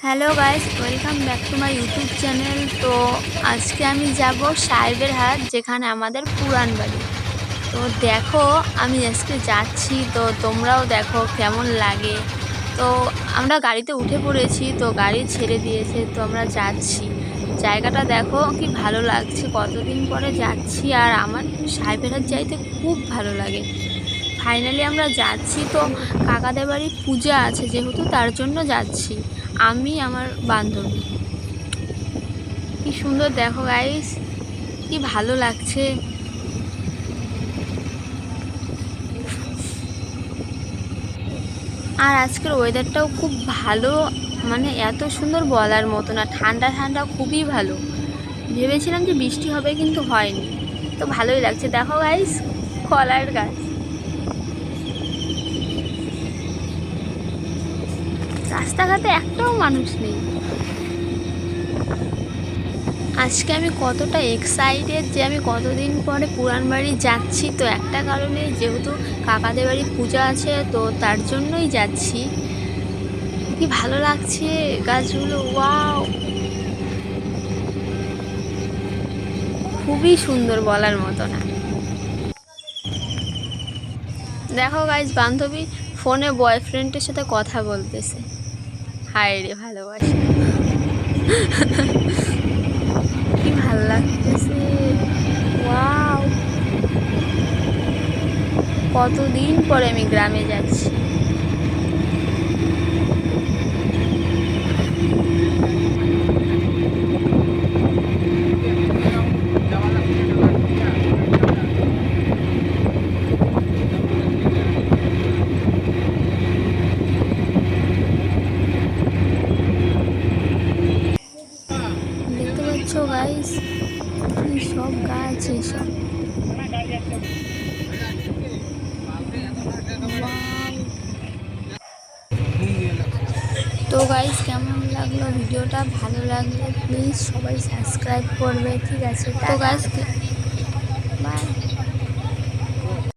Hello guys, welcome back to my YouTube channel. তো আজকে আমি যাব সাহেবের হাট, যেখানে আমাদের পুরান বাড়ি। তো দেখো, আমি আজকে যাচ্ছি, তো তোমরাও দেখো কেমন লাগে। তো আমরা গাড়িতে উঠে পড়েছি, তো গাড়ি ছেড়ে দিয়েছে, তো আমরা যাচ্ছি। জায়গাটা দেখো কি ভালো লাগছে, কতদিন পরে যাচ্ছি। আর আমার সাহেবের হাট যাইতে খুব ভালো লাগে। ফাইনালি আমরা যাচ্ছি। তো কাকাদের বাড়ি পূজা আছে, যেহেতু তার জন্য যাচ্ছি আমি, আমার বান্ধবী। কি সুন্দর দেখো গাইস, কি ভালো লাগছে। আর আজকের ওয়েদারটাও খুব ভালো, মানে এত সুন্দর বলার মতো না। ঠান্ডা ঠান্ডা, খুবই ভালো। ভেবেছিলাম যে বৃষ্টি হবে, কিন্তু হয়নি। তো ভালোই লাগছে। দেখো গাইস, কলার গাছ। রাস্তাঘাটে একটাও মানুষ নেই। আজকে আমি কতটা এক্সাইটেড যে আমি কতদিন পরে পুরান বাড়ি যাচ্ছি। তো একটা কারণে, যেহেতু কাকাদের বাড়ি পূজা আছে, তো তার জন্যই যাচ্ছি। কি ভালো লাগছে গাছগুলো, ওয়াও, খুবই সুন্দর, বলার মতো না। দেখো গাইজ, বান্ধবী ফোনে বয়ফ্রেন্ডের সাথে কথা বলতেছে। হায় রে ভালোবাসা, কি ভালো লাগতেছে, ওয়াও। কতদিন পরে আমি গ্রামে যাচ্ছি। দেখতে পাচ্ছ গাইস, কি সব গাছ এসব। তো গাইস, কেমন লাগলো ভিডিওটা? ভালো লাগলে প্লিজ সবাই সাবস্ক্রাইব করবে, ঠিক আছে? তো গাইস, বাই।